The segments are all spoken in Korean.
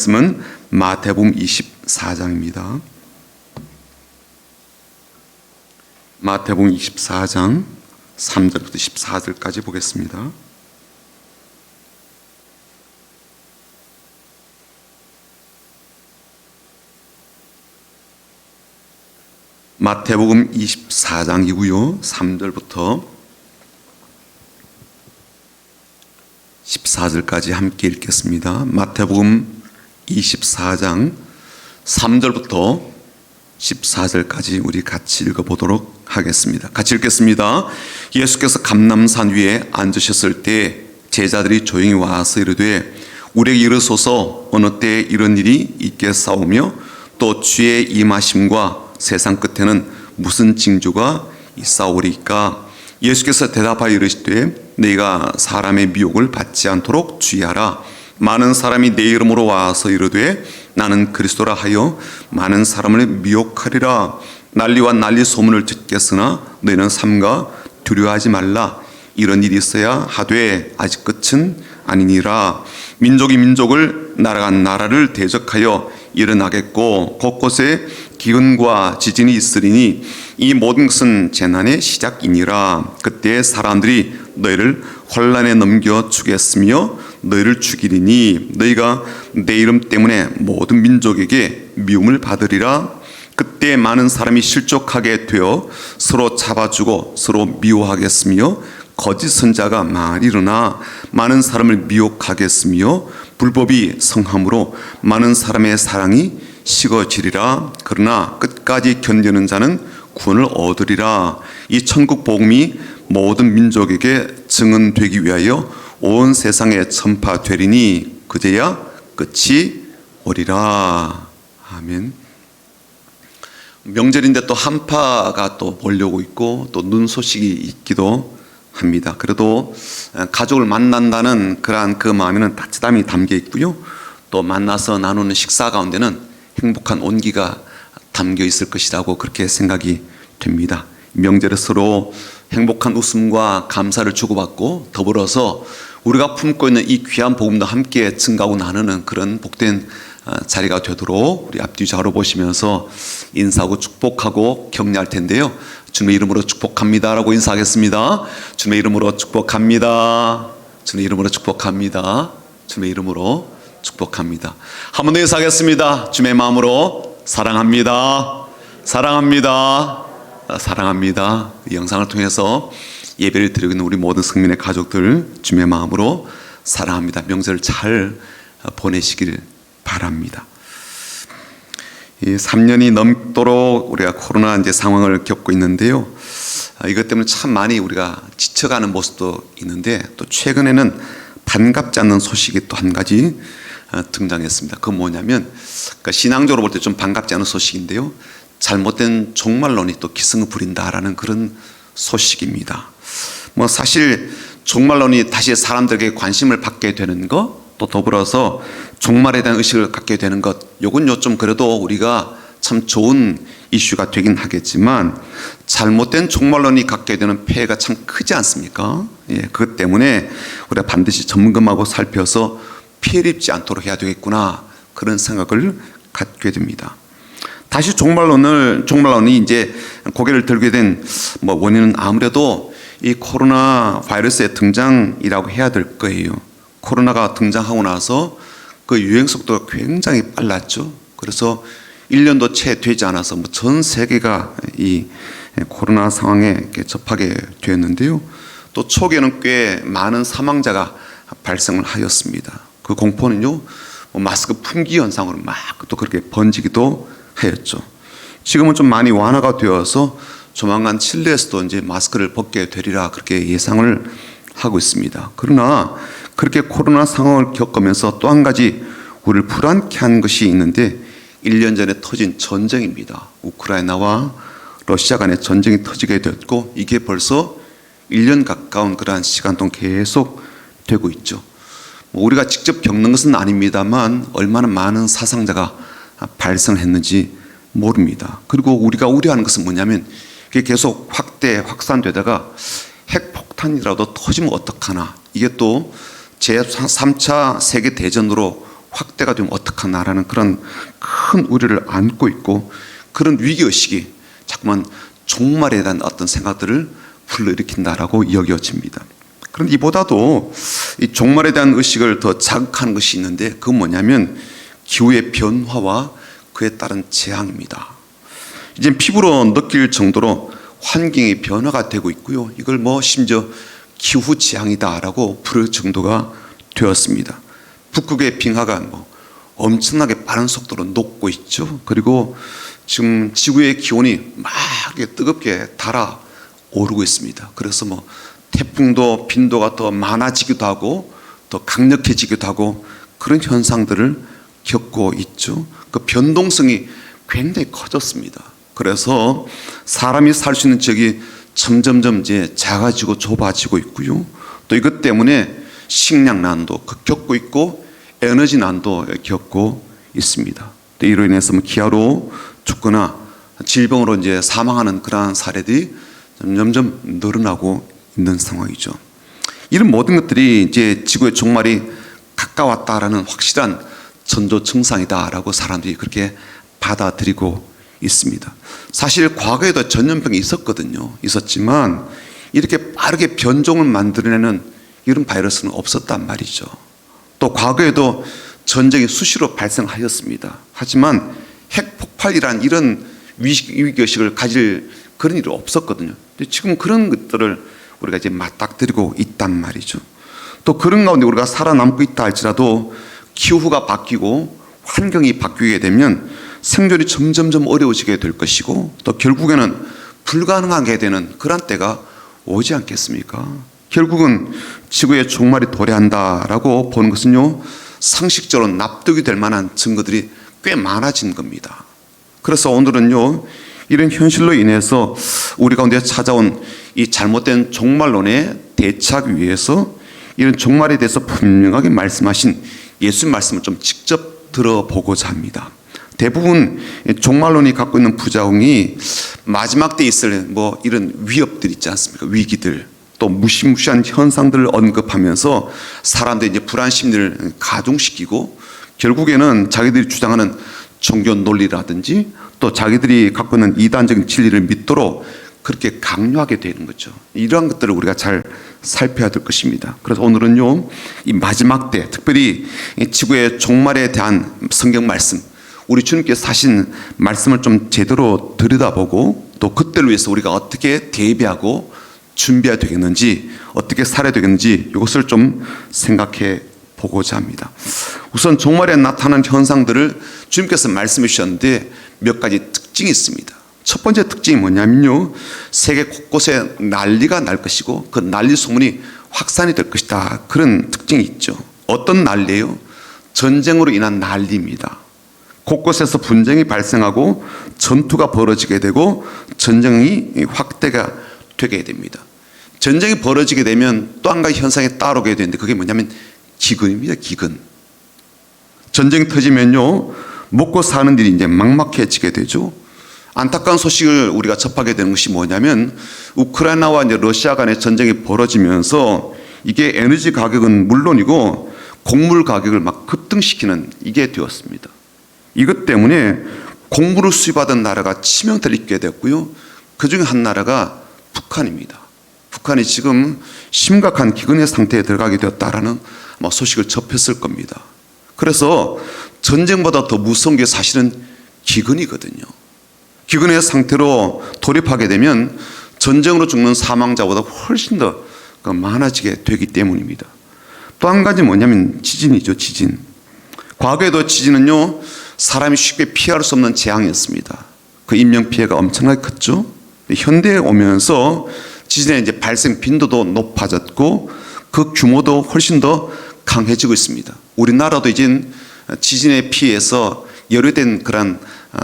말씀은 마태복음 24장입니다. 마태복음 24장 3절부터 14절까지 보겠습니다. 마태복음 24장이고요. 3절부터 14절까지 함께 읽겠습니다. 마태복음 24장 3절부터 14절까지 우리 같이 읽어보도록 하겠습니다. 같이 읽겠습니다. 예수께서 감람산 위에 앉으셨을 때 제자들이 조용히 와서 이르되 우리에게 이르소서 어느 때에 이런 일이 있겠사오며 또 주의 임하심과 세상 끝에는 무슨 징조가 있사오리까? 예수께서 대답하여 이르시되 네가 사람의 미혹을 받지 않도록 주의하라. 많은 사람이 내 이름으로 와서 이르되 나는 그리스도라 하여 많은 사람을 미혹하리라. 난리와 난리 소문을 듣겠으나 너희는 삼가 두려워하지 말라. 이런 일이 있어야 하되 아직 끝은 아니니라. 민족이 민족을 나라가 나라를 대적하여 일어나겠고 곳곳에 기근과 지진이 있으리니 이 모든 것은 재난의 시작이니라. 그때 사람들이 너희를 혼란에 넘겨 주겠으며 너희를 죽이리니 너희가 내 이름 때문에 모든 민족에게 미움을 받으리라. 그때 많은 사람이 실족하게 되어 서로 잡아주고 서로 미워하겠으며 거짓 선자가 많이 일어나 많은 사람을 미혹하겠으며 불법이 성함으로 많은 사람의 사랑이 식어지리라. 그러나 끝까지 견디는 자는 구원을 얻으리라. 이 천국 복음이 모든 민족에게 증언되기 위하여 온 세상에 전파되리니 그제야 끝이 오리라. 아멘. 명절인데 또 한파가 또 보려고 있고 또 눈 소식이 있기도 합니다. 그래도 가족을 만난다는 그러한 그 마음에는 따뜻함이 담겨 있고요. 또 만나서 나누는 식사 가운데는 행복한 온기가 담겨 있을 것이라고 그렇게 생각이 됩니다. 명절에 서로 행복한 웃음과 감사를 주고받고 더불어서 우리가 품고 있는 이 귀한 복음도 함께 증가하고 나누는 그런 복된 자리가 되도록 우리 앞뒤 좌우로 보시면서 인사하고 축복하고 격려할 텐데요. 주님의 이름으로 축복합니다라고 인사하겠습니다. 주님의 이름으로 축복합니다. 주님의 이름으로 축복합니다. 주님의 이름으로 축복합니다. 한 번 더 인사하겠습니다. 주님의 마음으로 사랑합니다. 사랑합니다. 사랑합니다. 이 영상을 통해서 예배를 드리고 있는 우리 모든 성민의 가족들 주님의 마음으로 사랑합니다. 명절 잘 보내시길 바랍니다. 이 3년이 넘도록 우리가 코로나 이제 상황을 겪고 있는데요. 이것 때문에 참 많이 우리가 지쳐가는 모습도 있는데 또 최근에는 반갑지 않는 소식이 또 한 가지 등장했습니다. 그건 뭐냐면 그러니까 신앙적으로 볼 때 좀 반갑지 않은 소식인데요. 잘못된 종말론이 또 기승을 부린다라는 그런 소식입니다. 뭐 사실 종말론이 다시 사람들에게 관심을 받게 되는 것, 또 더불어서 종말에 대한 의식을 갖게 되는 것, 요건 좀 그래도 우리가 참 좋은 이슈가 되긴 하겠지만 잘못된 종말론이 갖게 되는 폐해가 참 크지 않습니까? 예, 그것 때문에 우리가 반드시 점검하고 살펴서 피해를 입지 않도록 해야 되겠구나 그런 생각을 갖게 됩니다. 다시 종말론이 이제 고개를 들게 된 뭐 원인은 아무래도 이 코로나 바이러스의 등장이라고 해야 될 거예요. 코로나가 등장하고 나서 그 유행 속도가 굉장히 빨랐죠. 그래서 1년도 채 되지 않아서 뭐 전 세계가 이 코로나 상황에 접하게 되었는데요. 또 초기에는 꽤 많은 사망자가 발생을 하였습니다. 그 공포는요, 마스크 품귀 현상으로 막 또 그렇게 번지기도 하였죠. 지금은 좀 많이 완화가 되어서 조만간 칠레에서도 이제 마스크를 벗게 되리라 그렇게 예상을 하고 있습니다. 그러나 그렇게 코로나 상황을 겪으면서 또 한 가지 우리를 불안케 한 것이 있는데 1년 전에 터진 전쟁입니다. 우크라이나와 러시아 간의 전쟁이 터지게 됐고 이게 벌써 1년 가까운 그러한 시간 동안 계속 되고 있죠. 우리가 직접 겪는 것은 아닙니다만 얼마나 많은 사상자가 발생했는지 모릅니다. 그리고 우리가 우려하는 것은 뭐냐면 그게 계속 확산되다가 핵폭탄이라도 터지면 어떡하나. 이게 또 제3차 세계대전으로 확대가 되면 어떡하나라는 그런 큰 우려를 안고 있고, 그런 위기의식이 자꾸만 종말에 대한 어떤 생각들을 불러일으킨다라고 여겨집니다. 그런데 이보다도 이 종말에 대한 의식을 더 자극하는 것이 있는데, 그건 뭐냐면 기후의 변화와 그에 따른 재앙입니다. 이제 피부로 느낄 정도로 환경의 변화가 되고 있고요. 이걸 뭐 심지어 기후 재앙이다라고 부를 정도가 되었습니다. 북극의 빙하가 뭐 엄청나게 빠른 속도로 녹고 있죠. 그리고 지금 지구의 기온이 막 뜨겁게 달아오르고 있습니다. 그래서 뭐 태풍도 빈도가 더 많아지기도 하고 더 강력해지기도 하고 그런 현상들을 겪고 있죠. 그 변동성이 굉장히 커졌습니다. 그래서 사람이 살 수 있는 지역이 점점점 이제 작아지고 좁아지고 있고요. 또 이것 때문에 식량난도 겪고 있고 에너지 난도 겪고 있습니다. 또 이로 인해서 기아로 죽거나 질병으로 이제 사망하는 그러한 사례들이 점점 늘어나고 있는 상황이죠. 이런 모든 것들이 이제 지구의 종말이 가까웠다라는 확실한 전조 증상이다라고 사람들이 그렇게 받아들이고 있습니다. 사실 과거에도 전염병이 있었지만 이렇게 빠르게 변종을 만들어내는 이런 바이러스는 없었단 말이죠. 또 과거에도 전쟁이 수시로 발생하였습니다. 하지만 핵폭발이란 이런 위기의식을 가질 그런 일이 없었거든요. 근데 지금 그런 것들을 우리가 이제 맞닥뜨리고 있단 말이죠. 또 그런 가운데 우리가 살아남고 있다 할지라도 기후가 바뀌고 환경이 바뀌게 되면 생존이 점점점 어려워지게 될 것이고, 또 결국에는 불가능하게 되는 그런 때가 오지 않겠습니까? 결국은 지구의 종말이 도래한다라고 보는 것은요, 상식적으로 납득이 될 만한 증거들이 꽤 많아진 겁니다. 그래서 오늘은요, 이런 현실로 인해서 우리 가운데 찾아온 이 잘못된 종말론에 대처하기 위해서 이런 종말에 대해서 분명하게 말씀하신 예수님 말씀을 좀 직접 들어보고자 합니다. 대부분 종말론이 갖고 있는 부작용이 마지막 때에 있을 뭐 이런 위협들 있지 않습니까? 위기들, 또 무시무시한 현상들을 언급하면서 사람들이 이제 불안 심리를 가중시키고 결국에는 자기들이 주장하는 종교 논리라든지 또 자기들이 갖고 있는 이단적인 진리를 믿도록 그렇게 강요하게 되는 거죠. 이러한 것들을 우리가 잘 살펴야 될 것입니다. 그래서 오늘은요, 이 마지막 때, 특별히 지구의 종말에 대한 성경 말씀, 우리 주님께서 하신 말씀을 좀 제대로 들여다보고 또 그때를 위해서 우리가 어떻게 대비하고 준비해야 되겠는지, 어떻게 살아야 되겠는지 이것을 좀 생각해 보고자 합니다. 우선 종말에 나타나는 현상들을 주님께서 말씀해 주셨는데 몇 가지 특징이 있습니다. 첫 번째 특징이 뭐냐면요, 세계 곳곳에 난리가 날 것이고 그 난리 소문이 확산이 될 것이다, 그런 특징이 있죠. 어떤 난리예요? 전쟁으로 인한 난리입니다. 곳곳에서 분쟁이 발생하고 전투가 벌어지게 되고 전쟁이 확대가 되게 됩니다. 전쟁이 벌어지게 되면 또 한 가지 현상이 따라오게 되는데 그게 뭐냐면 기근입니다. 기근. 전쟁이 터지면요, 먹고 사는 일이 이제 막막해지게 되죠. 안타까운 소식을 우리가 접하게 되는 것이 뭐냐면 우크라이나와 이제 러시아 간의 전쟁이 벌어지면서 이게 에너지 가격은 물론이고 곡물 가격을 막 급등시키는 이게 되었습니다. 이것 때문에 곡물을 수입하던 나라가 치명타를 입게 됐고요. 그중에 한 나라가 북한입니다. 북한이 지금 심각한 기근의 상태에 들어가게 되었다라는 소식을 접했을 겁니다. 그래서 전쟁보다 더 무서운 게 사실은 기근이거든요. 기근의 상태로 돌입하게 되면 전쟁으로 죽는 사망자보다 훨씬 더 많아지게 되기 때문입니다. 또 한 가지 뭐냐면 지진이죠. 지진. 과거에도 지진은요, 사람이 쉽게 피할 수 없는 재앙이었습니다. 그 인명피해가 엄청나게 컸죠. 현대에 오면서 지진의 이제 발생 빈도도 높아졌고 그 규모도 훨씬 더 강해지고 있습니다. 우리나라도 이제 지진에 피해서 열외된 그런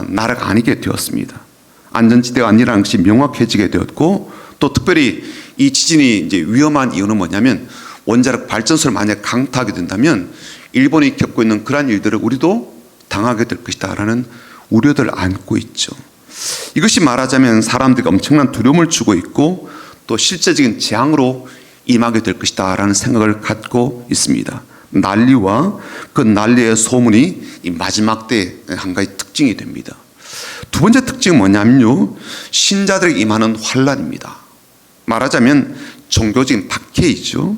나라가 아니게 되었습니다. 안전지대가 아니라는 것이 명확해지게 되었고, 또 특별히 이 지진이 이제 위험한 이유는 뭐냐면 원자력 발전소를 만약 강타하게 된다면 일본이 겪고 있는 그러한 일들을 우리도 당하게 될 것이다라는 우려들을 안고 있죠. 이것이 말하자면 사람들이 엄청난 두려움을 주고 있고 또 실제적인 재앙으로 임하게 될 것이다라는 생각을 갖고 있습니다. 난리와 그 난리의 소문이 이 마지막 때의 한 가지 특징이 됩니다. 두 번째 특징은 뭐냐면요, 신자들에게 임하는 환란입니다. 말하자면 종교적인 박해이죠.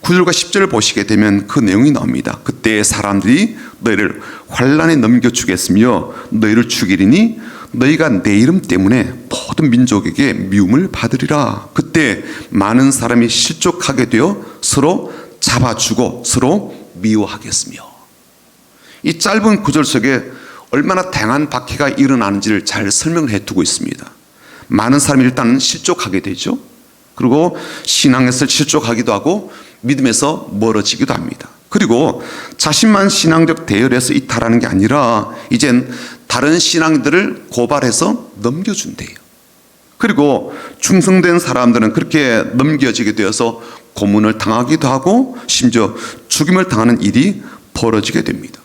9절과 10절을 보시게 되면 그 내용이 나옵니다. 그때 사람들이 너희를 환란에 넘겨주겠으며 너희를 죽이리니 너희가 내 이름 때문에 모든 민족에게 미움을 받으리라. 그때 많은 사람이 실족하게 되어 서로 잡아주고 서로 미워하겠으며. 이 짧은 구절 속에 얼마나 다양한 박해가 일어나는지를 잘 설명을 해두고 있습니다. 많은 사람이 일단 실족하게 되죠. 그리고 신앙에서 실족하기도 하고 믿음에서 멀어지기도 합니다. 그리고 자신만 신앙적 대열에서 이탈하는 게 아니라 이젠 다른 신앙들을 고발해서 넘겨준대요. 그리고 충성된 사람들은 그렇게 넘겨지게 되어서 고문을 당하기도 하고 심지어 죽임을 당하는 일이 벌어지게 됩니다.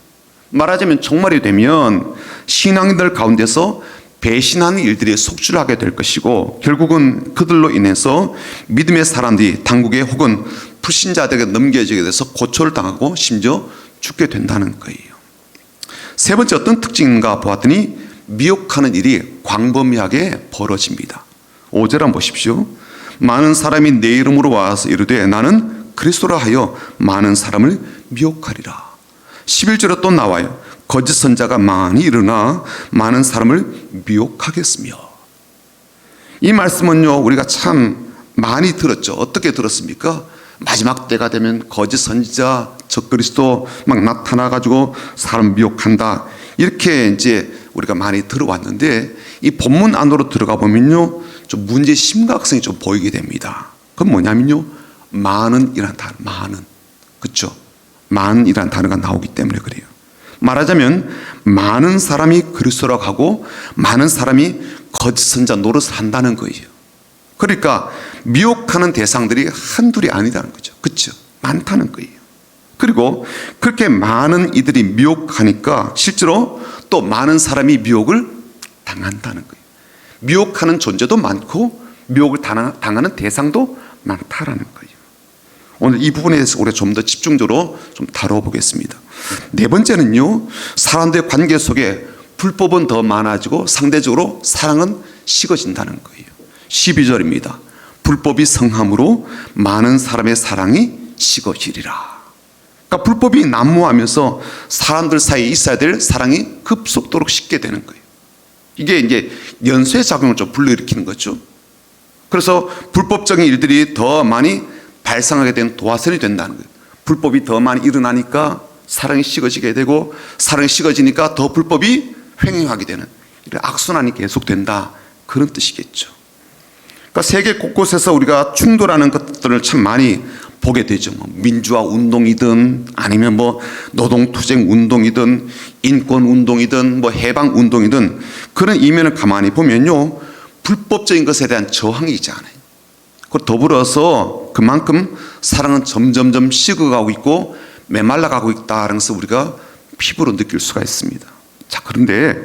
말하자면 종말이 되면 신앙인들 가운데서 배신하는 일들이 속출하게 될 것이고 결국은 그들로 인해서 믿음의 사람들이 당국에 혹은 불신자들에게 넘겨지게 돼서 고초를 당하고 심지어 죽게 된다는 거예요. 세 번째 어떤 특징인가 보았더니 미혹하는 일이 광범위하게 벌어집니다. 5절 한번 보십시오. 많은 사람이 내 이름으로 와서 이르되 나는 그리스도라 하여 많은 사람을 미혹하리라. 11절에 또 나와요. 거짓 선자가 많이 일어나 많은 사람을 미혹하겠으며. 이 말씀은요 우리가 참 많이 들었죠. 어떻게 들었습니까? 마지막 때가 되면 거짓 선지자 적그리스도 막 나타나 가지고 사람 미혹한다, 이렇게 이제 우리가 많이 들어왔는데 이 본문 안으로 들어가 보면요 좀 문제의 심각성이 좀 보이게 됩니다. 그건 뭐냐면요 많은이라는 단어, 많은, 그렇죠? 많은이라는 단어가 나오기 때문에 그래요. 말하자면 많은 사람이 그리스도라고 하고 많은 사람이 거짓 선자 노릇을 한다는 거예요. 그러니까 미혹하는 대상들이 한둘이 아니다는 거죠. 그렇죠? 많다는 거예요. 그리고 그렇게 많은 이들이 미혹하니까 실제로 또 많은 사람이 미혹을 당한다는 거예요. 미혹하는 존재도 많고 미혹을 당하는 대상도 많다라는 거예요. 오늘 이 부분에 대해서 우리가 좀 더 집중적으로 좀 다뤄보겠습니다. 네 번째는요, 사람들의 관계 속에 불법은 더 많아지고 상대적으로 사랑은 식어진다는 거예요. 12절입니다. 불법이 성함으로 많은 사람의 사랑이 식어지리라. 그러니까 불법이 난무하면서 사람들 사이에 있어야 될 사랑이 급속도로 식게 되는 거예요. 이게 이제 연쇄 작용을 좀 불러일으키는 거죠. 그래서 불법적인 일들이 더 많이 발생하게 된 도화선이 된다는 거예요. 불법이 더 많이 일어나니까 사랑이 식어지게 되고 사랑이 식어지니까 더 불법이 횡행하게 되는 이런 악순환이 계속된다, 그런 뜻이겠죠. 그러니까 세계 곳곳에서 우리가 충돌하는 것들을 참 많이 보게 되죠. 민주화 운동이든 아니면 뭐 노동투쟁 운동이든 인권 운동이든 뭐 해방 운동이든 그런 이면을 가만히 보면요 불법적인 것에 대한 저항이 있지 않아요. 그리고 더불어서 그만큼 사랑은 점점점 식어가고 있고 메말라가고 있다는 것을 우리가 피부로 느낄 수가 있습니다. 자, 그런데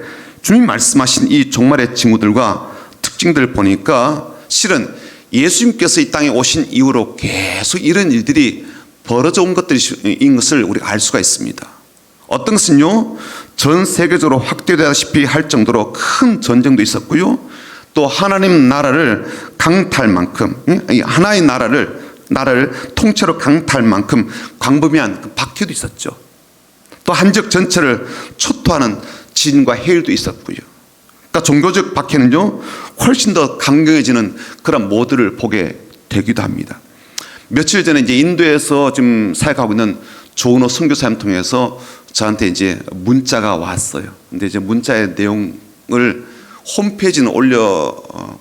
주님 말씀하신 이 종말의 징후들과 특징들을 보니까 실은 예수님께서 이 땅에 오신 이후로 계속 이런 일들이 벌어져 온 것들인 것을 우리가 알 수가 있습니다. 어떤 것은요 전 세계적으로 확대되다시피 할 정도로 큰 전쟁도 있었고요, 또 하나님 나라를 강탈할 만큼, 하나의 나라를 통째로 강탈할 만큼 광범위한 박해도 있었죠. 또 한적 전체를 초토하는 진과 해일도 있었고요. 그러니까 종교적 박해는요 훨씬 더 강경해지는 그런 모드를 보게 되기도 합니다. 며칠 전에 이제 인도에서 지금 사역하고 있는 조은호 선교사님 통해서 저한테 이제 문자가 왔어요. 근데 이제 문자의 내용을 홈페이지는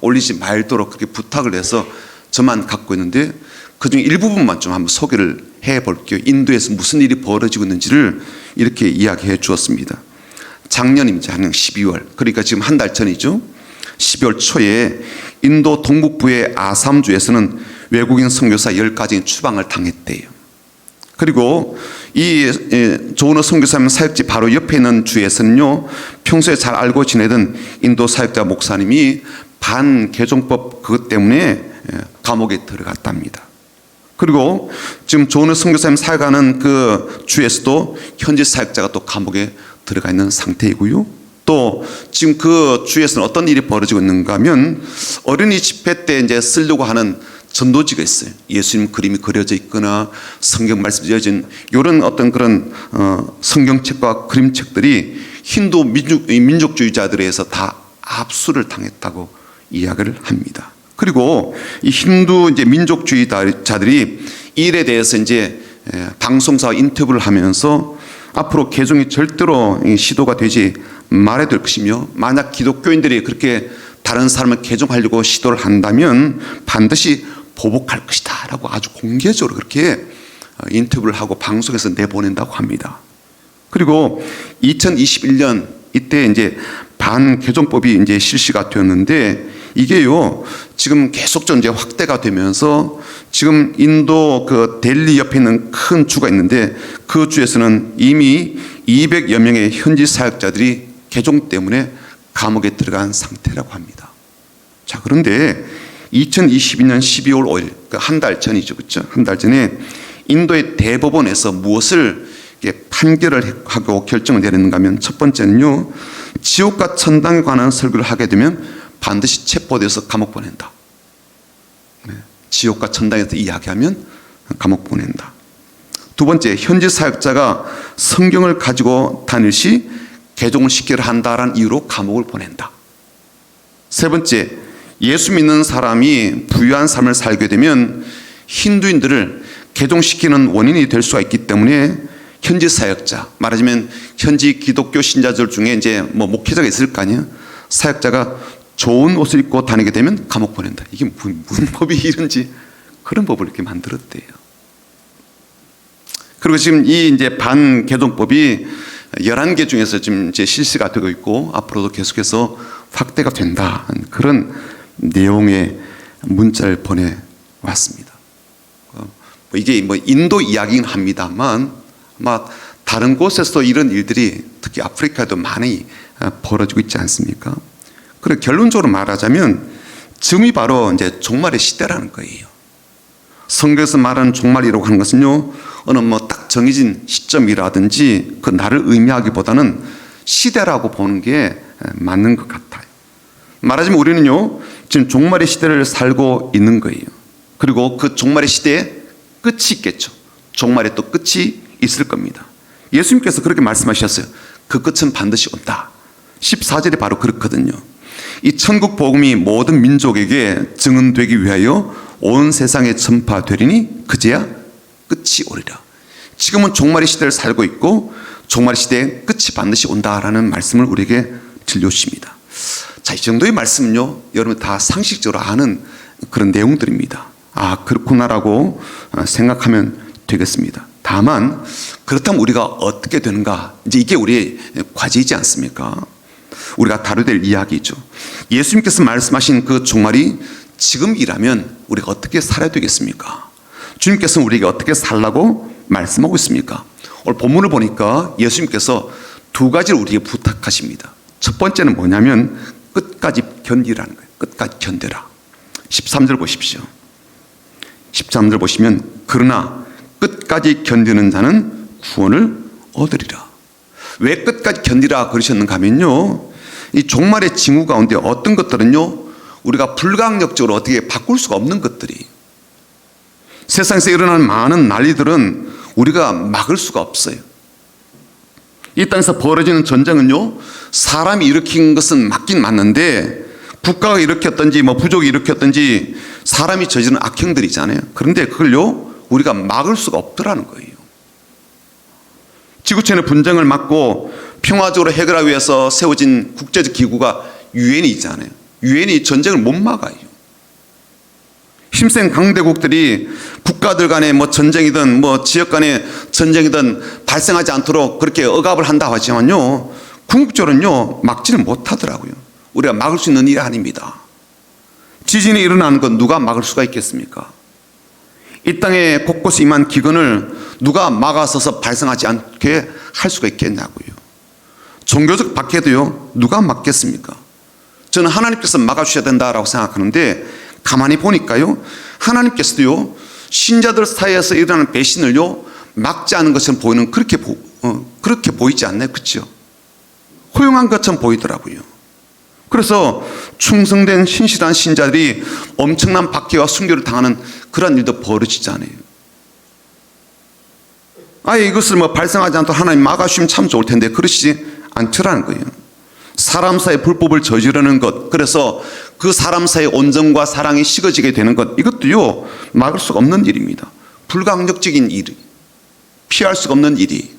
올리지 말도록 그렇게 부탁을 해서 저만 갖고 있는데 그중 일부분만 좀 한번 소개를 해볼게요. 인도에서 무슨 일이 벌어지고 있는지를 이렇게 이야기해 주었습니다. 작년입니다. 작년 12월. 그러니까 지금 한 달 전이죠. 12월 초에 인도 동북부의 아삼주에서는 외국인 선교사 10가지 추방을 당했대요. 그리고 이 조은호 선교사님 사역지 바로 옆에 있는 주에서는요 평소에 잘 알고 지내던 인도 사역자 목사님이 반개종법 그것 때문에 감옥에 들어갔답니다. 그리고 지금 조은혜 선교사님 사역하는 그 주에서도 현지 사역자가 또 감옥에 들어가 있는 상태이고요. 또 지금 그 주에서는 어떤 일이 벌어지고 있는가 하면 어린이 집회 때 이제 쓰려고 하는 전도지가 있어요. 예수님 그림이 그려져 있거나 성경 말씀이 지어진 이런 어떤 그런 성경책과 그림책들이 힌두 민족주의자들에 의해서 다 압수를 당했다고 이야기를 합니다. 그리고 이 힌두 이제 민족주의자들이 이 일에 대해서 이제 방송사 인터뷰를 하면서 앞으로 개종이 절대로 시도가 되지 말아야 될 것이며, 만약 기독교인들이 그렇게 다른 사람을 개종하려고 시도를 한다면 반드시 보복할 것이다 라고 아주 공개적으로 그렇게 인터뷰를 하고 방송에서 내보낸다고 합니다. 그리고 2021년 이때 이제 반개종법이 이제 실시가 되었는데, 이게요 지금 계속적으로 이제 확대가 되면서 지금 인도 그 델리 옆에 있는 큰 주가 있는데 그 주에서는 이미 200여 명의 현지 사역자들이 개종 때문에 감옥에 들어간 상태라고 합니다. 자, 그런데 2022년 12월 5일, 한 달 전이죠, 그렇죠? 한 달 전에 인도의 대법원에서 무엇을 판결을 하고 결정을 내렸는가 하면, 첫 번째는요, 지옥과 천당에 관한 설교를 하게 되면 반드시 체포돼서 감옥 보낸다. 지옥과 천당에서 이야기하면 감옥 보낸다. 두 번째, 현지 사역자가 성경을 가지고 다닐 시 개종을 시키려 한다라는 이유로 감옥을 보낸다. 세 번째, 예수 믿는 사람이 부유한 삶을 살게 되면 힌두인들을 개종시키는 원인이 될 수가 있기 때문에 현지 사역자, 말하자면 현지 기독교 신자들 중에 이제 뭐 목회자가 있을 거 아니에요. 사역자가 좋은 옷을 입고 다니게 되면 감옥 보낸다. 이게 무슨 법이 이런지 그런 법을 이렇게 만들었대요. 그리고 지금 이 이제 반개종법이 11개 중에서 지금 이제 실시가 되고 있고 앞으로도 계속해서 확대가 된다. 그런 내용의 문자를 보내왔습니다. 이게 뭐 인도 이야기긴 합니다만 아마 다른 곳에서도 이런 일들이 특히 아프리카에도 많이 벌어지고 있지 않습니까? 그리고 결론적으로 말하자면 지금이 바로 이제 종말의 시대라는 거예요. 성경에서 말하는 종말이라고 하는 것은요, 어느 뭐 딱 정해진 시점이라든지 그 날을 의미하기보다는 시대라고 보는 게 맞는 것 같아요. 말하자면 우리는요, 지금 종말의 시대를 살고 있는 거예요. 그리고 그 종말의 시대에 끝이 있겠죠. 종말에 또 끝이 있을 겁니다. 예수님께서 그렇게 말씀하셨어요. 그 끝은 반드시 온다. 14절이 바로 그렇거든요. 이 천국 복음이 모든 민족에게 증언되기 위하여 온 세상에 전파되리니 그제야 끝이 오리라. 지금은 종말의 시대를 살고 있고 종말의 시대에 끝이 반드시 온다라는 말씀을 우리에게 들려주십니다. 자, 이 정도의 말씀은요, 여러분 다 상식적으로 아는 그런 내용들입니다. 아, 그렇구나라고 생각하면 되겠습니다. 다만 그렇다면 우리가 어떻게 되는가, 이제 이게 우리의 과제이지 않습니까? 우리가 다뤄야 될 이야기죠. 예수님께서 말씀하신 그 종말이 지금이라면 우리가 어떻게 살아야 되겠습니까? 주님께서는 우리에게 어떻게 살라고 말씀하고 있습니까? 오늘 본문을 보니까 예수님께서 두 가지를 우리에게 부탁하십니다. 첫 번째는 뭐냐면 끝까지 견디라는 거예요. 끝까지 견뎌라. 13절 보십시오. 13절 보시면 그러나 끝까지 견디는 자는 구원을 얻으리라. 왜 끝까지 견디라 그러셨는가 하면요, 이 종말의 징후 가운데 어떤 것들은요, 우리가 불가항력적으로 어떻게 바꿀 수가 없는 것들이, 세상에서 일어나는 많은 난리들은 우리가 막을 수가 없어요. 이 땅에서 벌어지는 전쟁은요, 사람이 일으킨 것은 맞긴 맞는데 국가가 일으켰든지 뭐 부족이 일으켰든지 사람이 저지른 악행들이잖아요. 그런데 그걸요, 우리가 막을 수가 없더라는 거예요. 지구촌의 분쟁을 막고 평화적으로 해결하기 위해서 세워진 국제적 기구가 유엔이 있잖아요. 유엔이 전쟁을 못 막아요. 힘센 강대국들이 국가들 간에 뭐 전쟁이든 뭐 지역 간의 전쟁이든 발생하지 않도록 그렇게 억압을 한다고 하지만요, 궁극적으로는요 막지는 못하더라고요. 우리가 막을 수 있는 일이 아닙니다. 지진이 일어나는 건 누가 막을 수가 있겠습니까? 이 땅에 곳곳에 임한 기근을 누가 막아서서 발생하지 않게 할 수가 있겠냐고요. 종교적 박해도요, 누가 막겠습니까? 저는 하나님께서 막아주셔야 된다라고 생각하는데, 가만히 보니까요, 하나님께서도요, 신자들 사이에서 일어나는 배신을요 막지 않은 것처럼 보이는 그렇게 보이지 않나요? 그렇죠? 허용한 것처럼 보이더라고요. 그래서 충성된 신실한 신자들이 엄청난 박해와 순교를 당하는 그런 일도 벌어지지 않아요. 아예 이것을 발생하지 않도록 하나님 막아주시면 참 좋을 텐데 그러시지 않더라는 거예요. 사람 사이의 불법을 저지르는 것, 그래서 그 사람 사이의 온정과 사랑이 식어지게 되는 것, 이것도요 막을 수가 없는 일입니다. 불가항력적인 일이, 피할 수가 없는 일이.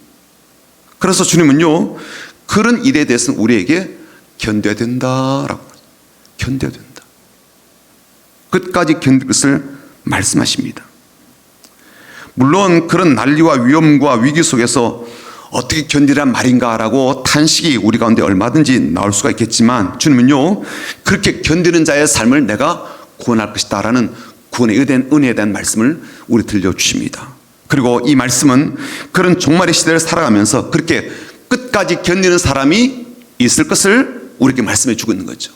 그래서 주님은요 그런 일에 대해서는 우리에게 견뎌야 된다라고, 견뎌야 된다, 끝까지 견딜 것을 말씀하십니다. 물론 그런 난리와 위험과 위기 속에서 어떻게 견디란 말인가라고 탄식이 우리 가운데 얼마든지 나올 수가 있겠지만 주님은요 그렇게 견디는 자의 삶을 내가 구원할 것이다라는 구원의 은혜에 대한 말씀을 우리 들려주십니다. 그리고 이 말씀은 그런 종말의 시대를 살아가면서 그렇게 끝까지 견디는 사람이 있을 것을 우리에게 말씀해 주고 있는 거죠.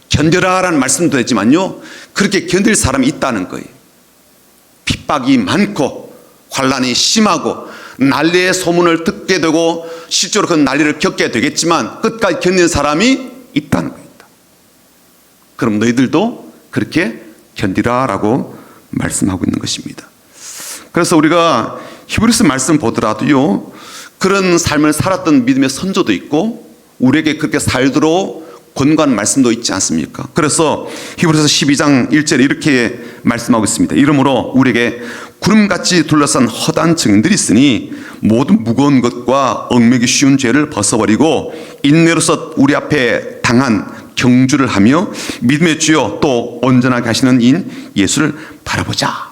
견뎌라라는 말씀도 되지만요 그렇게 견딜 사람이 있다는 거예요. 핍박이 많고 환난이 심하고 난리의 소문을 듣게 되고 실제로 그 난리를 겪게 되겠지만 끝까지 견디는 사람이 있다는 겁니다. 그럼 너희들도 그렇게 견디라라고 말씀하고 있는 것입니다. 그래서 우리가 히브리서 말씀 보더라도요 그런 삶을 살았던 믿음의 선조도 있고 우리에게 그렇게 살도록 권고하는 말씀도 있지 않습니까? 그래서 히브리서 12장 1절에 이렇게 말씀하고 있습니다. 이러므로 우리에게 구름같이 둘러싼 허다한 증인들이 있으니 모든 무거운 것과 얽매기 쉬운 죄를 벗어버리고 인내로서 우리 앞에 당한 경주를 하며 믿음의 주여 또 온전하게 하시는 인 예수를 바라보자.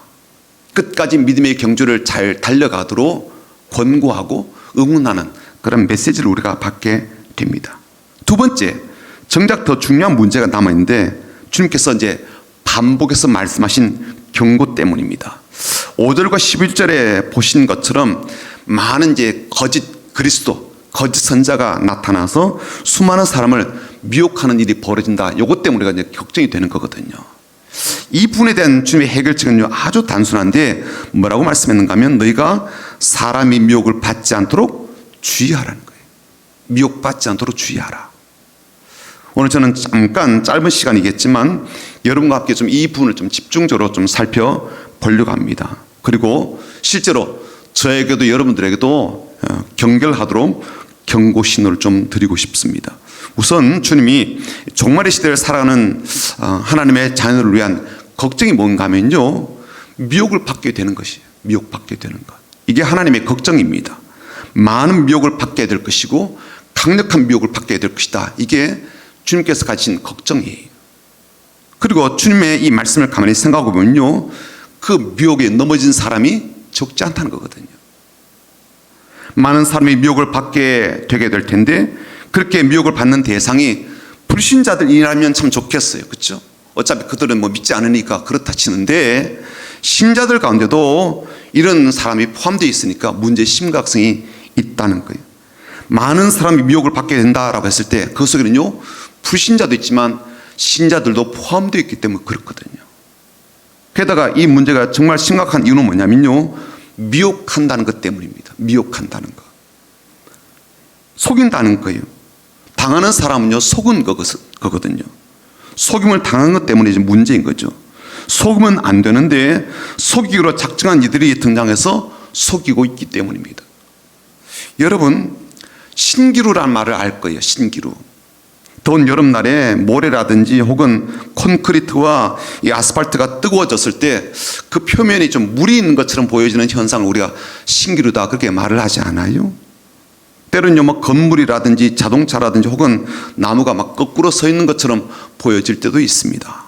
끝까지 믿음의 경주를 잘 달려가도록 권고하고 응원하는 그런 메시지를 우리가 받게 됩니다. 두 번째, 정작 더 중요한 문제가 남아있는데 주님께서 이제 반복해서 말씀하신 경고 때문입니다. 5절과 11절에 보신 것처럼 많은 이제 거짓 그리스도, 거짓 선자가 나타나서 수많은 사람을 미혹하는 일이 벌어진다. 이것 때문에 우리가 이제 걱정이 되는 거거든요. 이 부분에 대한 주님의 해결책은요 아주 단순한데 뭐라고 말씀했는가 하면 너희가 사람이 미혹을 받지 않도록 주의하라는 거예요. 미혹받지 않도록 주의하라. 오늘 저는 잠깐 짧은 시간이겠지만 여러분과 함께 좀 이 부분을 좀 집중적으로 좀 살펴보려고 합니다. 그리고 실제로 저에게도 여러분들에게도 경결하도록 경고 신호를 좀 드리고 싶습니다. 우선 주님이 종말의 시대를 살아가는 하나님의 자녀를 위한 걱정이 뭔가 하면요 미혹을 받게 되는 것이에요. 미혹받게 되는 것, 이게 하나님의 걱정입니다. 많은 미혹을 받게 될 것이고 강력한 미혹을 받게 될 것이다. 이게 주님께서 가진 걱정이에요. 그리고 주님의 이 말씀을 가만히 생각해 보면요 그 미혹에 넘어진 사람이 적지 않다는 거거든요. 많은 사람이 미혹을 받게 되게 될 텐데 그렇게 미혹을 받는 대상이 불신자들이라면 참 좋겠어요. 그렇죠? 어차피 그들은 믿지 않으니까 그렇다 치는데 신자들 가운데도 이런 사람이 포함되어 있으니까 문제의 심각성이 있다는 거예요. 많은 사람이 미혹을 받게 된다라고 했을 때 그 속에는요 불신자도 있지만 신자들도 포함되어 있기 때문에 그렇거든요. 게다가 이 문제가 정말 심각한 이유는 뭐냐면요 미혹한다는 것 때문입니다. 미혹한다는 것, 속인다는 거예요. 당하는 사람은요 속은 거거든요. 속임을 당한 것 때문에 이제 문제인 거죠. 속으면 안 되는데 속이기로 작정한 이들이 등장해서 속이고 있기 때문입니다. 여러분 신기루라는 말을 알 거예요. 신기루. 더운 여름날에 모래라든지 혹은 콘크리트와 이 아스팔트가 뜨거워졌을 때 그 표면이 좀 물이 있는 것처럼 보여지는 현상을 우리가 신기루다 그렇게 말을 하지 않아요? 때로는요 건물이라든지 자동차라든지 혹은 나무가 막 거꾸로 서 있는 것처럼 보여질 때도 있습니다.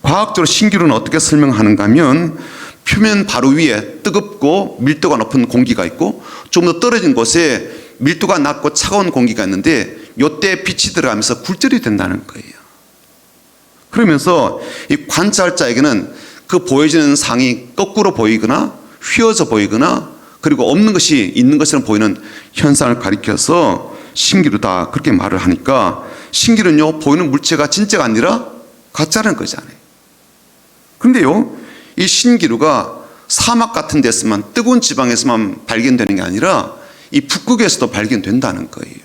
과학적으로 신기루는 어떻게 설명하는가 하면 표면 바로 위에 뜨겁고 밀도가 높은 공기가 있고 좀 더 떨어진 곳에 밀도가 낮고 차가운 공기가 있는데 이때 빛이 들어가면서 굴절이 된다는 거예요. 그러면서 이 관찰 자에게는 그 보여지는 상이 거꾸로 보이거나 휘어져 보이거나 그리고 없는 것이 있는 것처럼 보이는 현상을 가리켜서 신기루다 그렇게 말을 하니까 신기루는요 보이는 물체가 진짜가 아니라 가짜라는 거잖아요. 그런데요 이 신기루가 사막 같은 데서만, 뜨거운 지방에서만 발견되는 게 아니라 이 북극에서도 발견된다는 거예요.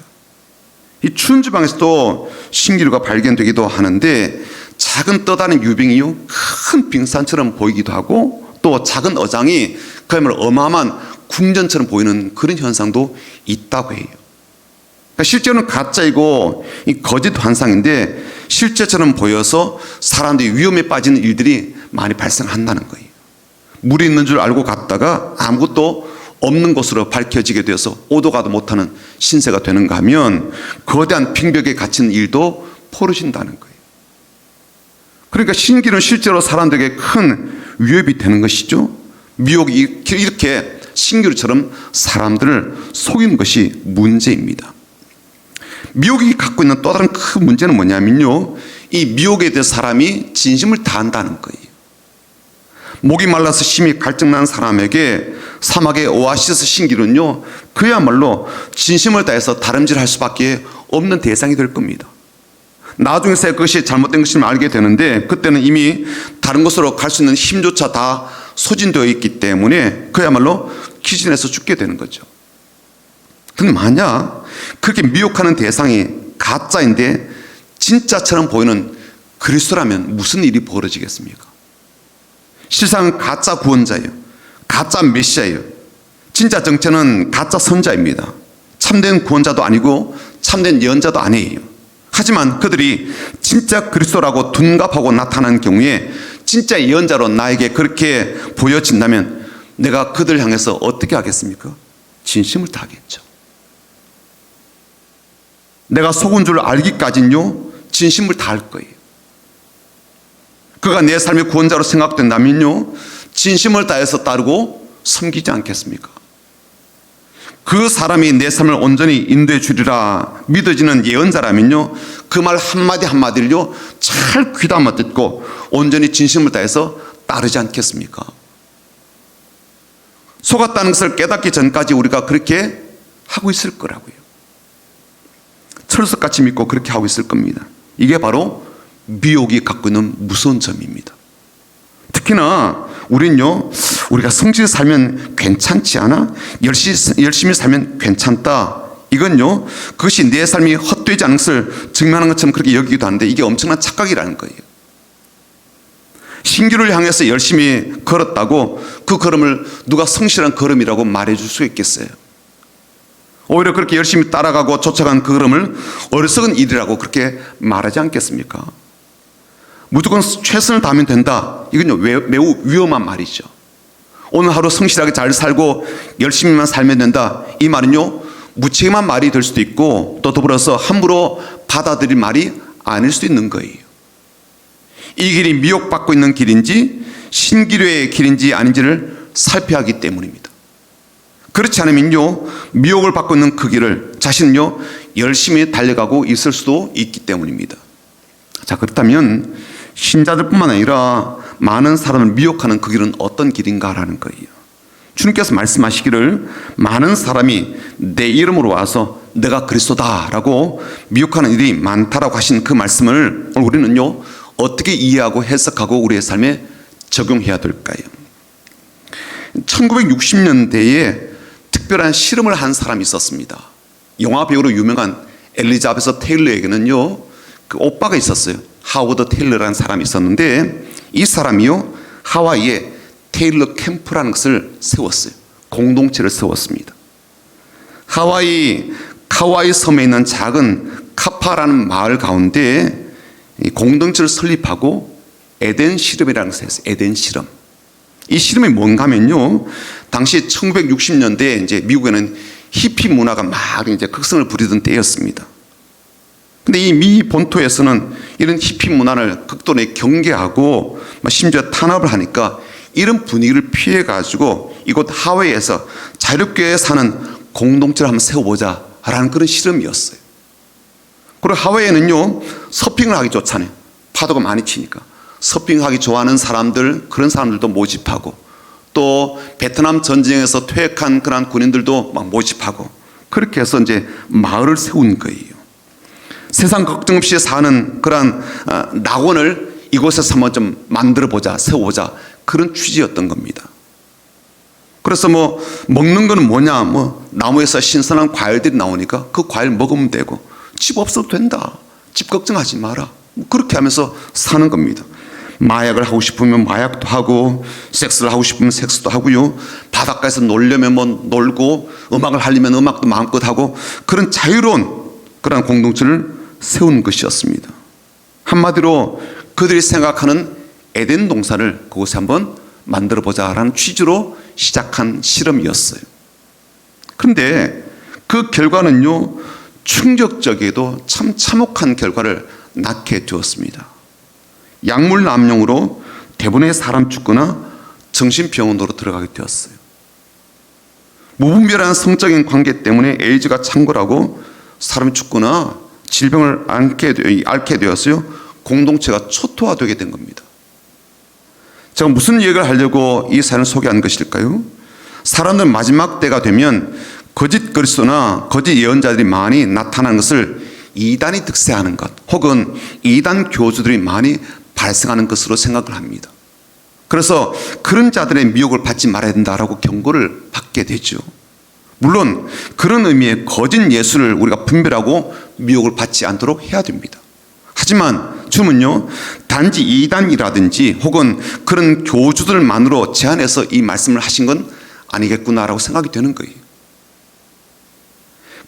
이 추운 지방에서도 신기루가 발견되기도 하는데, 작은 떠다니는 유빙이요, 큰 빙산처럼 보이기도 하고, 또 작은 어장이 그야말로 어마어마한 궁전처럼 보이는 그런 현상도 있다고 해요. 그러니까 실제로는 가짜이고 이 거짓 환상인데, 실제처럼 보여서 사람들이 위험에 빠지는 일들이 많이 발생한다는 거예요. 물이 있는 줄 알고 갔다가 아무것도 없는 곳으로 밝혀지게 되어서 오도 가도 못하는 신세가 되는가 하면, 거대한 빙벽에 갇힌 일도 벌어진다는 거예요. 그러니까 신기는 실제로 사람들에게 큰 위협이 되는 것이죠. 미혹이 이렇게 신기루처럼 사람들을 속이는 것이 문제입니다. 미혹이 갖고 있는 또 다른 큰 문제는 뭐냐면요, 이 미혹에 대해 사람이 진심을 다한다는 거예요. 목이 말라서 심히 갈증난 사람에게 사막의 오아시스 신기루는요, 그야말로 진심을 다해서 다름질할 수밖에 없는 대상이 될 겁니다. 나중에 그것이 잘못된 것임을 알게 되는데, 그때는 이미 다른 곳으로 갈 수 있는 힘조차 다 소진되어 있기 때문에 그야말로 기진해서 죽게 되는 거죠. 근데 만약 그렇게 미혹하는 대상이 가짜인데 진짜처럼 보이는 그리스도라면 무슨 일이 벌어지겠습니까? 실상 가짜 구원자예요. 가짜 메시아예요. 진짜 정체는 가짜 선자입니다. 참된 구원자도 아니고 참된 예언자도 아니에요. 하지만 그들이 진짜 그리스도라고 둔갑하고 나타난 경우에 진짜 예언자로 나에게 그렇게 보여진다면 내가 그들 향해서 어떻게 하겠습니까? 진심을 다하겠죠. 내가 속은 줄 알기까지는요, 진심을 다할 거예요. 그가 내 삶의 구원자로 생각된다면요, 진심을 다해서 따르고 섬기지 않겠습니까? 그 사람이 내 삶을 온전히 인도해 주리라 믿어지는 예언자라면요, 그 말 한마디 한마디를요 잘 귀담아 듣고 온전히 진심을 다해서 따르지 않겠습니까? 속았다는 것을 깨닫기 전까지 우리가 그렇게 하고 있을 거라고요. 철석같이 믿고 그렇게 하고 있을 겁니다. 이게 바로 미혹이 갖고 있는 무서운 점입니다. 특히나 우리는요, 우리가 성실히 살면 괜찮지 않아? 열심히 살면 괜찮다. 이건요, 그것이 내 삶이 헛되지 않은 것을 증명하는 것처럼 그렇게 여기기도 하는데, 이게 엄청난 착각이라는 거예요. 신기루를 향해서 열심히 걸었다고 그 걸음을 누가 성실한 걸음이라고 말해줄 수 있겠어요? 오히려 그렇게 열심히 따라가고 쫓아간 그 걸음을 어리석은 일이라고 그렇게 말하지 않겠습니까? 무조건 최선을 다하면 된다. 이건요, 매우 위험한 말이죠. 오늘 하루 성실하게 잘 살고 열심히만 살면 된다. 이 말은요, 무책임한 말이 될 수도 있고, 또 더불어서 함부로 받아들일 말이 아닐 수도 있는 거예요. 이 길이 미혹받고 있는 길인지 신기루의 길인지 아닌지를 살펴야 하기 때문입니다. 그렇지 않으면요, 미혹을 받고 있는 그 길을 자신은요 열심히 달려가고 있을 수도 있기 때문입니다. 자, 그렇다면 신자들뿐만 아니라 많은 사람을 미혹하는 그 길은 어떤 길인가라는 거예요. 주님께서 말씀하시기를 많은 사람이 내 이름으로 와서 내가 그리스도다라고 미혹하는 일이 많다라고 하신 그 말씀을 우리는요 어떻게 이해하고 해석하고 우리의 삶에 적용해야 될까요? 1960년대에 특별한 실험을 한 사람이 있었습니다. 영화 배우로 유명한 엘리자베스 테일러에게는요 그 오빠가 있었어요. 하워드 테일러라는 사람이 있었는데, 이 사람이요 하와이에 테일러 캠프라는 것을 세웠어요. 공동체를 세웠습니다. 하와이 카와이 섬에 있는 작은 카파라는 마을 가운데 공동체를 설립하고 에덴 실험이라는 것을 했어요. 에덴 실험. 이 실험이 뭔가 하면요, 당시 1960년대에 이제 미국에는 히피 문화가 막 이제 극성을 부리던 때였습니다. 근데 이 미 본토에서는 이런 히피 문화를 극도로 경계하고 심지어 탄압을 하니까 이런 분위기를 피해가지고 이곳 하와이에서 자유롭게 사는 공동체를 한번 세워보자 라는 그런 실험이었어요. 그리고 하와이에는요 서핑을 하기 좋잖아요. 파도가 많이 치니까 서핑하기 좋아하는 사람들, 그런 사람들도 모집하고, 또 베트남 전쟁에서 퇴역한 그런 군인들도 막 모집하고, 그렇게 해서 이제 마을을 세운 거예요. 세상 걱정 없이 사는 그런 낙원을 이곳에서 한번 좀 만들어 보자, 세워보자, 그런 취지였던 겁니다. 그래서 뭐 먹는 거는 뭐냐, 뭐 나무에서 신선한 과일들이 나오니까 그 과일 먹으면 되고, 집 없어도 된다, 집 걱정하지 마라, 뭐 그렇게 하면서 사는 겁니다. 마약을 하고 싶으면 마약도 하고, 섹스를 하고 싶으면 섹스도 하고요, 바닷가에서 놀려면 뭐 놀고, 음악을 하려면 음악도 마음껏 하고, 그런 자유로운 그런 공동체를 세운 것이었습니다. 한마디로 그들이 생각하는 에덴 동산을 그곳에 한번 만들어 보자라는 취지로 시작한 실험이었어요. 그런데 그 결과는요, 충격적이게도 참 참혹한 결과를 낳게 되었습니다. 약물 남용으로 대부분의 사람 죽거나 정신병원으로 들어가게 되었어요. 무분별한 성적인 관계 때문에 에이즈가 창궐하고 사람이 죽거나 질병을 앓게 되었어요. 공동체가 초토화되게 된 겁니다. 제가 무슨 얘기를 하려고 이 사연을 소개한 것일까요? 사람들 마지막 때가 되면 거짓 그리스도나 거짓 예언자들이 많이 나타나는 것을 이단이 득세하는 것, 혹은 이단 교주들이 많이 발생하는 것으로 생각을 합니다. 그래서 그런 자들의 미혹을 받지 말아야 된다라고 경고를 받게 되죠. 물론 그런 의미의 거짓 예수를 우리가 분별하고 미혹을 받지 않도록 해야 됩니다. 하지만 주님은요, 단지 이단이라든지 혹은 그런 교주들만으로 제한해서 이 말씀을 하신 건 아니겠구나라고 생각이 되는 거예요.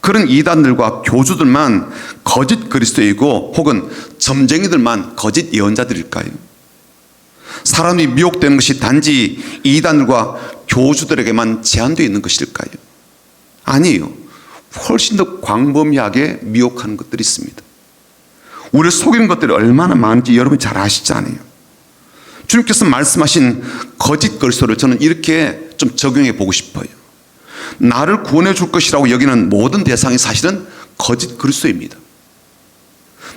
그런 이단들과 교주들만 거짓 그리스도이고 혹은 점쟁이들만 거짓 예언자들일까요? 사람이 미혹되는 것이 단지 이단들과 교주들에게만 제한되어 있는 것일까요? 아니에요. 훨씬 더 광범위하게 미혹하는 것들이 있습니다. 우리를 속이는 것들이 얼마나 많은지 여러분이 잘 아시잖아요. 주님께서 말씀하신 거짓 그리스도를 저는 이렇게 좀 적용해 보고 싶어요. 나를 구원해 줄 것이라고 여기는 모든 대상이 사실은 거짓 그리스도입니다.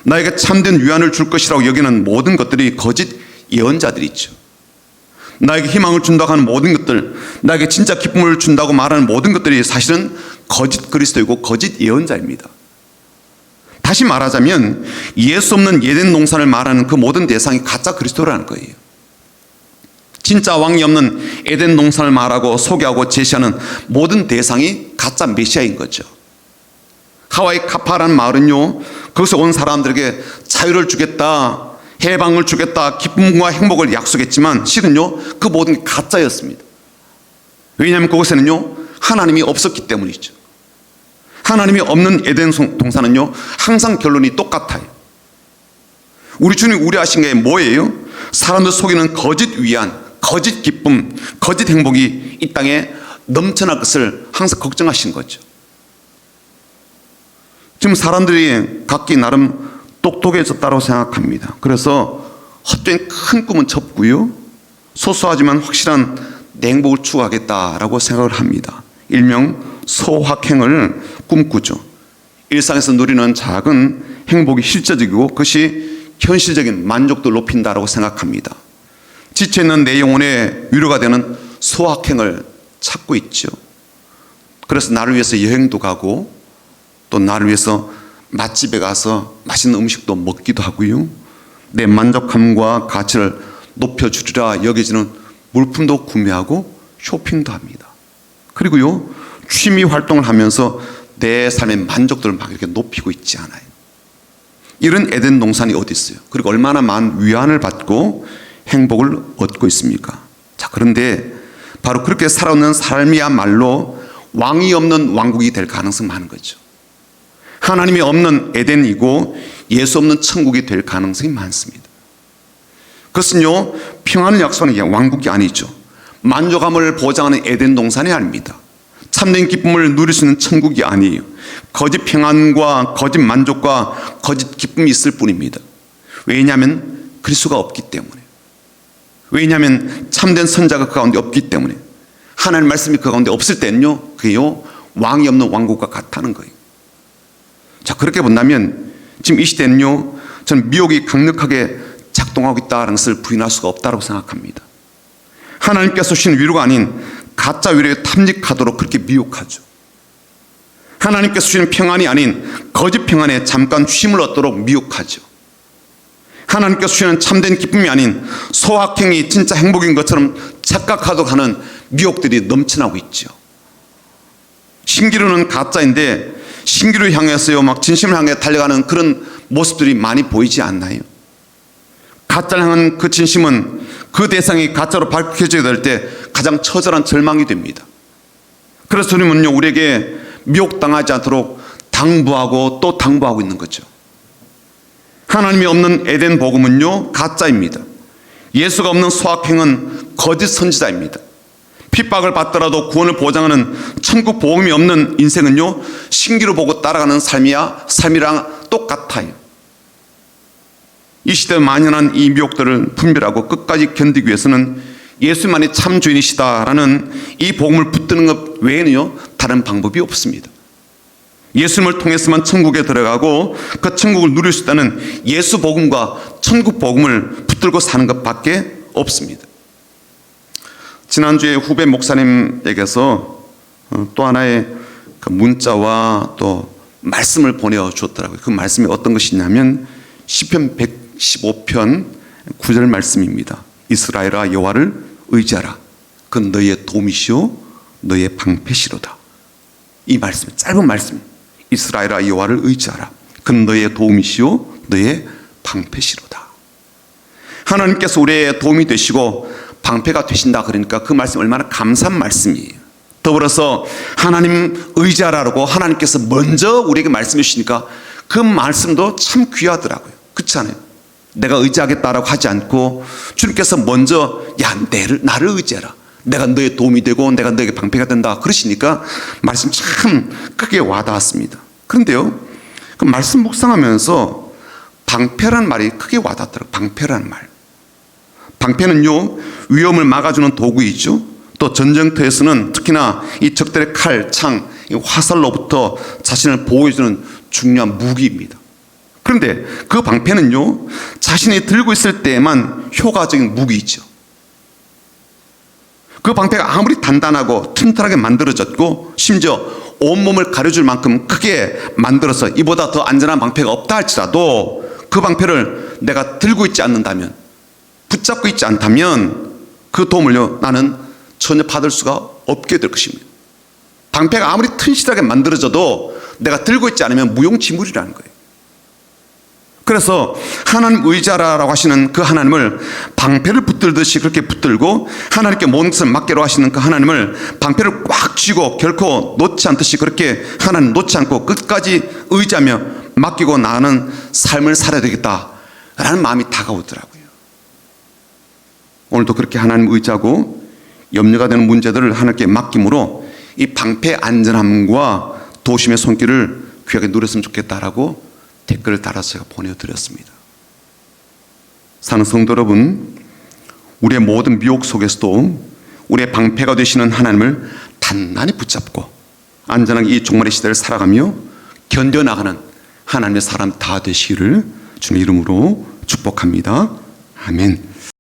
나에게 참된 위안을 줄 것이라고 여기는 모든 것들이 거짓 예언자들이죠. 나에게 희망을 준다고 하는 모든 것들, 나에게 진짜 기쁨을 준다고 말하는 모든 것들이 사실은 거짓 그리스도이고 거짓 예언자입니다. 다시 말하자면 예수 없는 에덴 동산을 말하는 그 모든 대상이 가짜 그리스도라는 거예요. 진짜 왕이 없는 에덴 동산을 말하고 소개하고 제시하는 모든 대상이 가짜 메시아인 거죠. 하와이 카파라는 마을은요, 거기서 온 사람들에게 자유를 주겠다, 해방을 주겠다, 기쁨과 행복을 약속했지만 실은요, 그 모든 게 가짜였습니다. 왜냐하면 그곳에는요, 하나님이 없었기 때문이죠. 하나님이 없는 에덴 동산은요, 항상 결론이 똑같아요. 우리 주님이 우려하신 게 뭐예요? 사람들 속이는 거짓 위안, 거짓 기쁨, 거짓 행복이 이 땅에 넘쳐날 것을 항상 걱정하신 거죠. 지금 사람들이 각기 나름 똑똑해졌다고 생각합니다. 그래서 헛된 큰 꿈은 접고요, 소소하지만 확실한 행복을 추구하겠다라고 생각을 합니다. 일명 소확행을 꿈꾸죠. 일상에서 누리는 작은 행복이 실제적이고 그것이 현실적인 만족도를 높인다라고 생각합니다. 지쳐있는 내 영혼에 위로가 되는 소확행을 찾고 있죠. 그래서 나를 위해서 여행도 가고 또 나를 위해서 맛집에 가서 맛있는 음식도 먹기도 하고요, 내 만족감과 가치를 높여주리라 여겨지는 물품도 구매하고 쇼핑도 합니다. 그리고요, 취미 활동을 하면서 내 삶의 만족도를 막 이렇게 높이고 있지 않아요. 이런 에덴 동산이 어디 있어요? 그리고 얼마나 많은 위안을 받고 행복을 얻고 있습니까? 자, 그런데 바로 그렇게 살아오는 삶이야말로 왕이 없는 왕국이 될 가능성이 많은 거죠. 하나님이 없는 에덴이고 예수 없는 천국이 될 가능성이 많습니다. 그것은요, 평안을 약속하는 왕국이 아니죠. 만족감을 보장하는 에덴 동산이 아닙니다. 참된 기쁨을 누릴 수 있는 천국이 아니에요. 거짓 평안과 거짓 만족과 거짓 기쁨이 있을 뿐입니다. 왜냐하면 그리스도가 없기 때문에, 왜냐하면 참된 선자가 그 가운데 없기 때문에, 하나님의 말씀이 그 가운데 없을 때는요, 그게요, 왕이 없는 왕국과 같다는 거예요. 자, 그렇게 본다면 지금 이 시대는요, 저는 미혹이 강력하게 작동하고 있다는 것을 부인할 수가 없다고 생각합니다. 하나님께서 주신 위로가 아닌 가짜 위로에 탐닉하도록 그렇게 미혹하죠. 하나님께서 주시는 평안이 아닌 거짓 평안에 잠깐 쉼을 얻도록 미혹하죠. 하나님께서 주시는 참된 기쁨이 아닌 소확행이 진짜 행복인 것처럼 착각하도록 하는 미혹들이 넘쳐나고 있죠. 신기루는 가짜인데 신기루 향해서요 막 진심을 향해 달려가는 그런 모습들이 많이 보이지 않나요? 가짜를 향한 그 진심은 그 대상이 가짜로 밝혀져야 될 때 가장 처절한 절망이 됩니다. 그래서 주님은요 우리에게 미혹당하지 않도록 당부하고 또 당부하고 있는 거죠. 하나님이 없는 에덴 복음은요 가짜입니다. 예수가 없는 소확행은 거짓 선지자입니다. 핍박을 받더라도 구원을 보장하는 천국 복음이 없는 인생은요 신기루 보고 따라가는 삶이랑 똑같아요. 이 시대에 만연한 이 미혹들을 분별하고 끝까지 견디기 위해서는 예수만이 참 주인이시다라는 이 복음을 붙드는 것 외에는요 다른 방법이 없습니다. 예수님을 통해서만 천국에 들어가고 그 천국을 누릴 수 있다는 예수 복음과 천국 복음을 붙들고 사는 것밖에 없습니다. 지난주에 후배 목사님에게서 또 하나의 그 문자와 또 말씀을 보내주었더라고요. 그 말씀이 어떤 것이냐면 시편 115편 9절 말씀입니다. 이스라엘아 여호와를 의지하라. 그는 너희의 도움이시오 너희의 방패시로다. 이 말씀 짧은 말씀. 이스라엘아 여호와를 의지하라. 그는 너희의 도움이시오 너희의 방패시로다. 하나님께서 우리의 도움이 되시고 방패가 되신다 그러니까 그 말씀이 얼마나 감사한 말씀이에요. 더불어서 하나님 의지하라고 하나님께서 먼저 우리에게 말씀해 주시니까 그 말씀도 참 귀하더라고요. 그렇지 않아요? 내가 의지하겠다라고 하지 않고 주님께서 먼저 나를 의지해라. 내가 너의 도움이 되고 내가 너에게 방패가 된다 그러시니까 말씀 참 크게 와닿았습니다. 그런데요 그 말씀 묵상하면서 방패라는 말이 크게 와닿더라고요. 방패라는 말. 방패는요 위험을 막아주는 도구이죠. 또 전쟁터에서는 특히나 이 적들의 칼, 창, 화살로부터 자신을 보호해주는 중요한 무기입니다. 그런데 그 방패는요 자신이 들고 있을 때에만 효과적인 무기이죠. 그 방패가 아무리 단단하고 튼튼하게 만들어졌고 심지어 온몸을 가려줄 만큼 크게 만들어서 이보다 더 안전한 방패가 없다 할지라도 그 방패를 내가 들고 있지 않는다면 붙잡고 있지 않다면 그 도움을요 나는 전혀 받을 수가 없게 될 것입니다. 방패가 아무리 튼실하게 만들어져도 내가 들고 있지 않으면 무용지물이라는 거예요. 그래서 하나님 의지하라고 하시는 그 하나님을 방패를 붙들듯이 그렇게 붙들고 하나님께 모든 것을 맡기로 하시는 그 하나님을 방패를 꽉 쥐고 결코 놓지 않듯이 그렇게 하나님 놓지 않고 끝까지 의지하며 맡기고 나가는 삶을 살아야 되겠다라는 마음이 다가오더라고요. 오늘도 그렇게 하나님 의지하고 염려가 되는 문제들을 하나님께 맡김으로 이 방패 안전함과 도심의 손길을 귀하게 누렸으면 좋겠다라고 댓글을 달아서 제가 보내드렸습니다. 사는 성도 여러분, 우리의 모든 미혹 속에서도 우리의 방패가 되시는 하나님을 단단히 붙잡고 안전하게 이 종말의 시대를 살아가며 견뎌나가는 하나님의 사람 다 되시기를 주님의 이름으로 축복합니다. 아멘.